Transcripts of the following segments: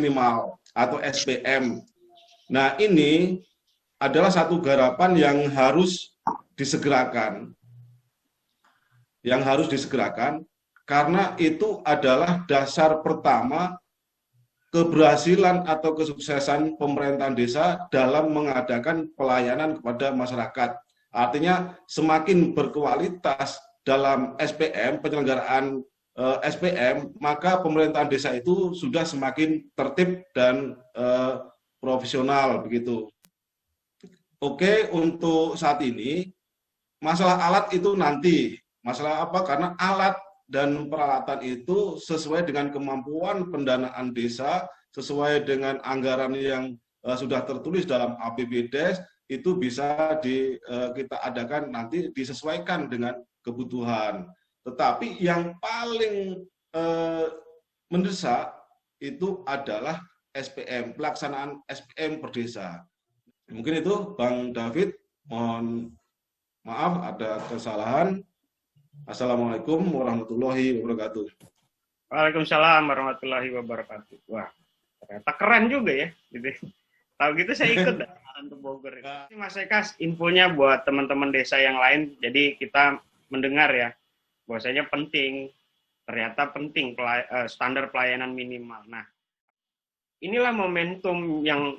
minimal atau SPM. Nah, ini adalah satu garapan yang harus disegerakan. Yang harus disegerakan karena itu adalah dasar pertama keberhasilan atau kesuksesan pemerintahan desa dalam mengadakan pelayanan kepada masyarakat. Artinya semakin berkualitas dalam SPM, penyelenggaraan SPM, maka pemerintahan desa itu sudah semakin tertib dan profesional begitu. Oke, untuk saat ini masalah alat itu nanti. Masalah apa? Karena alat dan peralatan itu sesuai dengan kemampuan pendanaan desa, sesuai dengan anggaran yang sudah tertulis dalam APBDes, itu bisa kita adakan nanti disesuaikan dengan kebutuhan. Tetapi yang paling mendesak itu adalah SPM, pelaksanaan SPM per desa. Mungkin itu Bang David, mohon maaf ada kesalahan. Assalamualaikum warahmatullahi wabarakatuh. Waalaikumsalam warahmatullahi wabarakatuh. Wah, ternyata keren juga ya. Gitu. Tahu gitu saya ikut dah untuk Bogor. Ini Mas Ekas, infonya buat teman-teman desa yang lain. Jadi kita mendengar ya, bahwasanya penting, ternyata penting standar pelayanan minimal. Nah, inilah momentum yang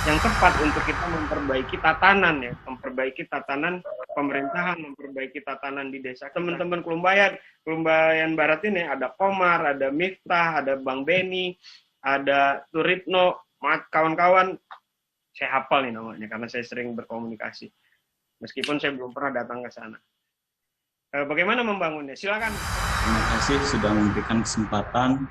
tepat untuk kita memperbaiki tatanan ya, memperbaiki tatanan pemerintahan, memperbaiki tatanan di desa. Teman-teman Kelumbayan Barat ini ada Komar, ada Miftah, ada Bang Beni, ada Turitno, kawan-kawan. Saya hafal nih namanya karena saya sering berkomunikasi. Meskipun saya belum pernah datang ke sana. Bagaimana membangunnya? Silakan. Terima kasih sudah memberikan kesempatan.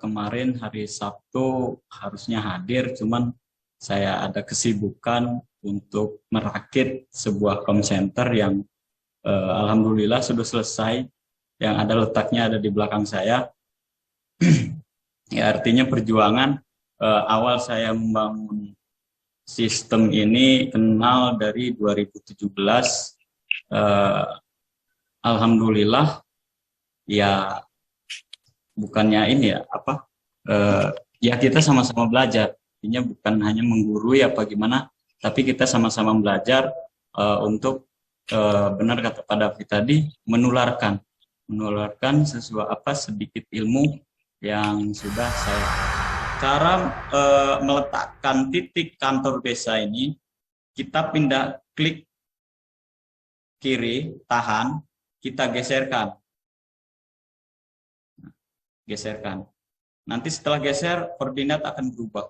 Kemarin hari Sabtu harusnya hadir, cuman saya ada kesibukan untuk merakit sebuah home center yang alhamdulillah sudah selesai, yang ada letaknya ada di belakang saya. Ya, artinya perjuangan awal saya membangun sistem ini kenal dari 2017. Alhamdulillah ya, bukannya ini ya ya kita sama-sama belajar. Artinya bukan hanya menggurui apa gimana, tapi kita sama-sama belajar untuk benar kata Pak David tadi, menularkan sedikit ilmu yang sudah saya. Cara meletakkan titik kantor desa ini, kita pindah klik kiri, tahan, kita geserkan. Nanti setelah geser, koordinat akan berubah.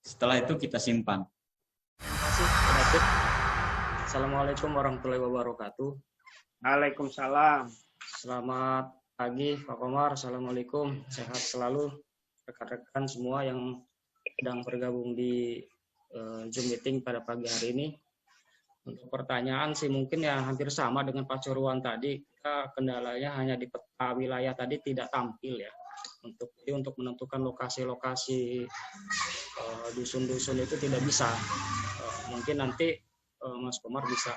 Setelah itu kita simpan. Terima kasih, Pak David. Assalamualaikum warahmatullahi wabarakatuh. Waalaikumsalam. Selamat pagi, Pak Komar. Assalamualaikum. Sehat selalu rekan-rekan semua yang sedang bergabung di Zoom meeting pada pagi hari ini. Untuk pertanyaan sih mungkin ya hampir sama dengan Pak Corwan tadi. Kendalanya hanya di peta wilayah tadi tidak tampil ya. Untuk menentukan lokasi-lokasi dusun-dusun itu tidak bisa. Mungkin nanti Mas Komar bisa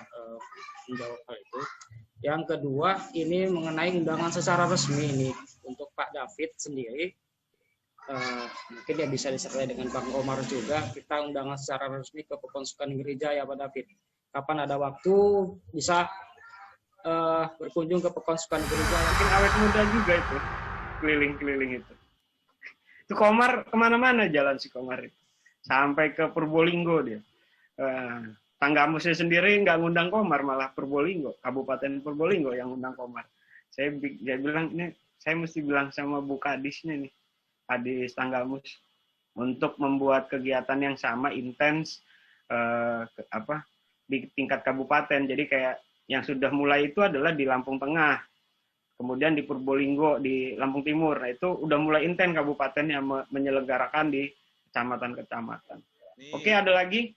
menjawab hal itu. Yang kedua, ini mengenai undangan secara resmi ini untuk Pak David sendiri. Mungkin ya bisa disertai dengan Bang Komar juga. Kita undangan secara resmi ke Pekonsukan Gereja ya Pak David. Kapan ada waktu bisa berkunjung ke Pekonsukan Gereja. Mungkin awet muda juga itu, keliling-keliling itu. Itu Komar kemana-mana jalan si Komar itu. Sampai ke Purbolinggo dia. Tanggamusnya sendiri nggak ngundang Komar, malah Purbolinggo, Kabupaten Purbolinggo yang ngundang Komar. Saya bilang, ini saya mesti bilang sama Bu Kadisnya nih, Kadis Tanggamus, untuk membuat kegiatan yang sama, intens, di tingkat kabupaten. Jadi kayak yang sudah mulai itu adalah di Lampung Tengah, kemudian di Purbolinggo, di Lampung Timur. Nah, itu udah mulai intens kabupaten yang menyelenggarakan di kecamatan-kecamatan. Oke, ada lagi?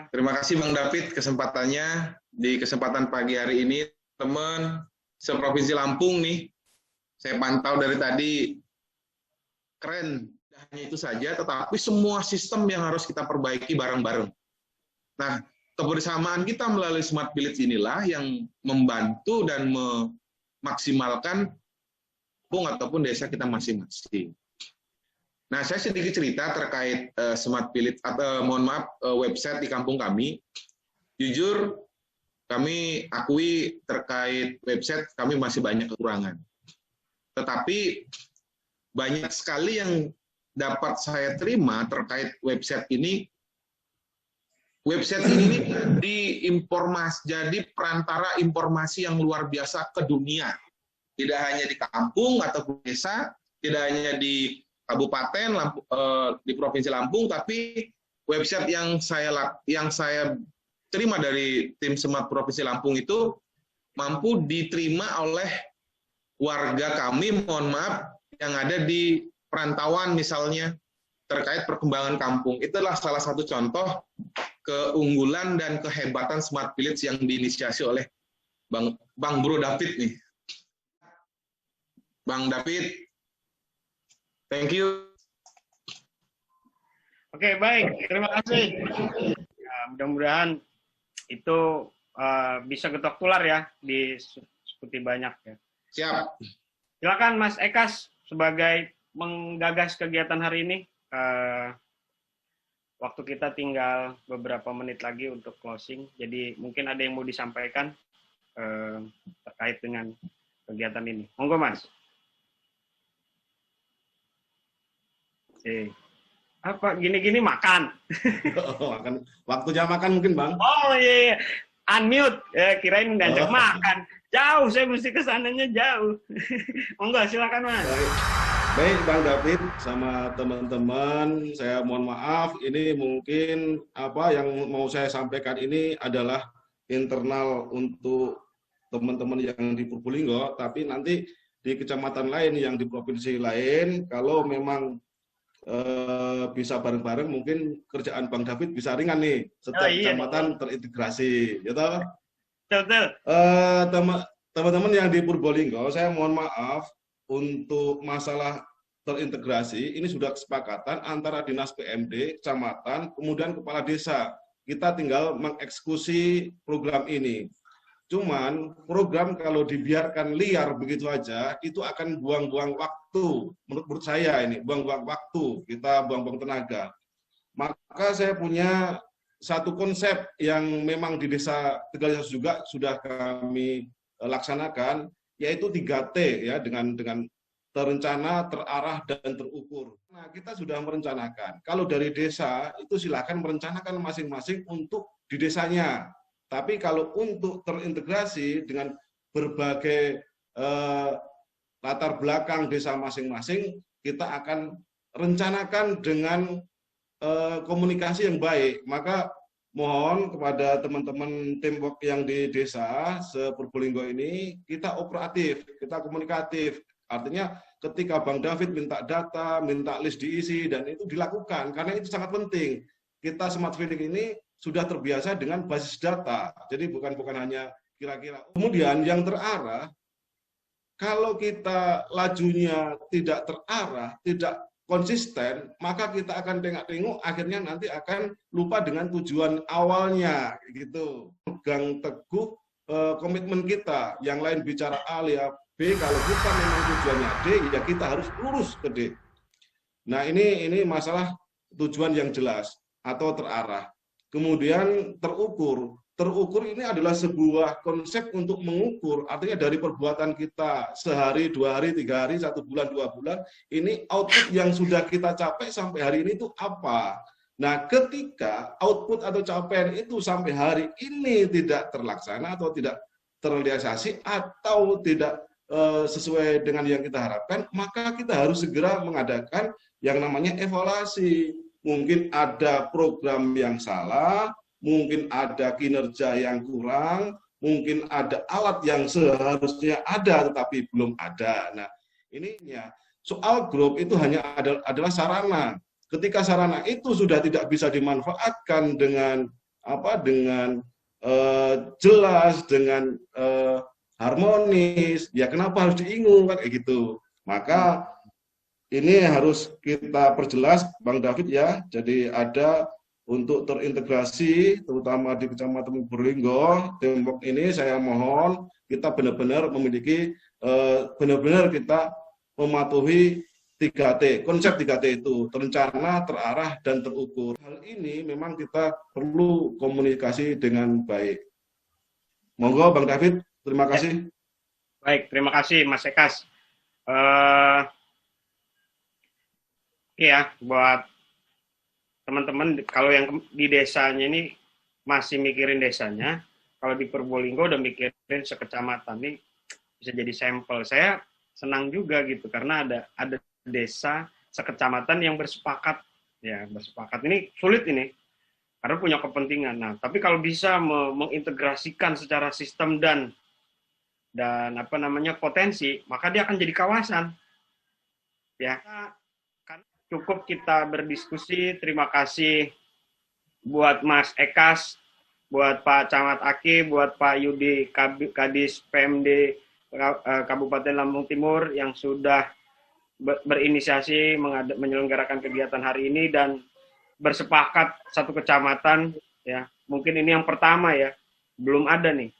Terima kasih Bang David kesempatannya di kesempatan pagi hari ini. Teman seprovinsi Lampung nih, saya pantau dari tadi, keren. Hanya itu saja, tetapi semua sistem yang harus kita perbaiki bareng-bareng. Nah, kebersamaan kita melalui Smart Village inilah yang membantu dan memaksimalkan kampung ataupun desa kita masing-masing. Nah, saya sedikit cerita terkait Smart Village atau website di kampung kami. Jujur, kami akui terkait website kami masih banyak kekurangan. Tetapi banyak sekali yang dapat saya terima terkait website ini. Website ini jadi perantara informasi yang luar biasa ke dunia. Tidak hanya di kampung atau desa, tidak hanya di kabupaten di Provinsi Lampung, tapi website yang saya terima dari tim Smart Provinsi Lampung itu mampu diterima oleh warga kami, mohon maaf, yang ada di perantauan misalnya terkait perkembangan kampung. Itulah salah satu contoh keunggulan dan kehebatan Smart Village yang diinisiasi oleh Bang Bro David nih. Bang David, thank you. Oke, baik. Terima kasih. Ya, mudah-mudahan itu bisa ketok tular ya, diikuti banyak ya. Siap. Silakan Mas Ekas sebagai menggagas kegiatan hari ini. Waktu kita tinggal beberapa menit lagi untuk closing. Jadi mungkin ada yang mau disampaikan terkait dengan kegiatan ini. Monggo Mas. Apa gini-gini makan? Makan. Waktunya makan mungkin Bang. Oh iya, unmute. Kirain ngajak makan. Jauh, saya mesti kesananya jauh. Monggo, silakan Mas. Baik Bang David sama teman-teman, saya mohon maaf, ini mungkin apa yang mau saya sampaikan ini adalah internal untuk teman-teman yang di Purbolinggo, tapi nanti di kecamatan lain yang di provinsi lain, kalau memang bisa bareng-bareng, mungkin kerjaan Bang David bisa ringan nih, setiap kecamatan terintegrasi, gitu. Betul. Teman-teman yang di Purbolinggo, saya mohon maaf, untuk masalah terintegrasi, ini sudah kesepakatan antara Dinas PMD, Kecamatan, kemudian Kepala Desa. Kita tinggal mengeksekusi program ini. Cuman, program kalau dibiarkan liar begitu aja, itu akan buang-buang waktu. Menurut saya ini, buang-buang waktu. Kita buang-buang tenaga. Maka saya punya satu konsep yang memang di Desa Tegalis juga sudah kami laksanakan, yaitu 3T ya, dengan terencana, terarah, dan terukur. Nah, kita sudah merencanakan. Kalau dari desa, itu silakan merencanakan masing-masing untuk di desanya. Tapi kalau untuk terintegrasi dengan berbagai latar belakang desa masing-masing, kita akan rencanakan dengan komunikasi yang baik. Maka mohon kepada teman-teman teamwork yang di desa se-Purbolinggo ini, kita operatif, kita komunikatif. Artinya ketika Bang David minta data, minta list diisi, dan itu dilakukan, karena itu sangat penting. Kita Smart Village ini sudah terbiasa dengan basis data, jadi bukan hanya kira-kira. Kemudian yang terarah, kalau kita lajunya tidak terarah, tidak konsisten, maka kita akan tengok-tengok, akhirnya nanti akan lupa dengan tujuan awalnya, gitu. Pegang teguh komitmen kita, yang lain bicara A, ya B, kalau kita memang tujuannya D, ya kita harus lurus ke D. Nah, ini masalah tujuan yang jelas atau terarah. Kemudian terukur. Terukur ini adalah sebuah konsep untuk mengukur, artinya dari perbuatan kita sehari, 2 hari, 3 hari, 1 bulan, 2 bulan, ini output yang sudah kita capai sampai hari ini itu apa? Nah, ketika output atau capaian itu sampai hari ini tidak terlaksana atau tidak terrealisasi atau tidak sesuai dengan yang kita harapkan, maka kita harus segera mengadakan yang namanya evaluasi. Mungkin ada program yang salah, mungkin ada kinerja yang kurang, mungkin ada alat yang seharusnya ada tetapi belum ada. Nah, ininya soal grup itu hanya adalah sarana. Ketika sarana itu sudah tidak bisa dimanfaatkan dengan jelas, dengan harmonis, ya kenapa harus diingung kan kayak gitu. Maka ini harus kita perjelas Bang David ya. Jadi ada untuk terintegrasi terutama di Kecamatan Purbolinggo, teamwork ini saya mohon kita benar-benar memiliki benar-benar kita mematuhi 3T, konsep 3T itu, terencana, terarah, dan terukur. Hal ini memang kita perlu komunikasi dengan baik. Monggo Bang David, terima kasih. Baik, terima kasih Mas Ekas. Ya, buat teman-teman, kalau yang di desanya ini masih mikirin desanya, kalau di Purbolinggo udah mikirin sekecamatan, ini bisa jadi sampel. Saya senang juga gitu, karena ada desa sekecamatan yang bersepakat, ya bersepakat. Ini sulit ini, karena punya kepentingan. Nah, tapi kalau bisa mengintegrasikan secara sistem dan potensi, maka dia akan jadi kawasan. Ya, kan cukup kita berdiskusi. Terima kasih buat Mas Ekas, buat Pak Camat Aki, buat Pak Yudi Kadis PMD Kabupaten Lampung Timur yang sudah berinisiasi menyelenggarakan kegiatan hari ini dan bersepakat satu kecamatan, ya. Mungkin ini yang pertama ya, belum ada nih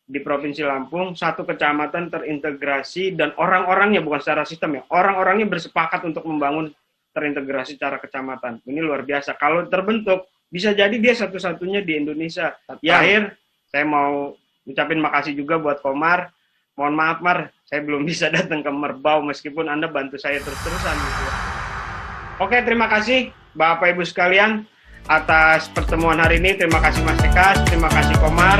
di Provinsi Lampung satu kecamatan terintegrasi dan orang-orangnya, bukan secara sistem ya, orang-orangnya bersepakat untuk membangun terintegrasi secara kecamatan. Ini luar biasa. Kalau terbentuk, bisa jadi dia satu-satunya di Indonesia. Ya, akhir saya mau ucapin makasih juga buat Komar. Mohon maaf Mar, saya belum bisa datang ke Merbau meskipun Anda bantu saya terus-terusan gitu. Oke, terima kasih Bapak Ibu sekalian atas pertemuan hari ini. Terima kasih Mas Ekas, terima kasih Komar.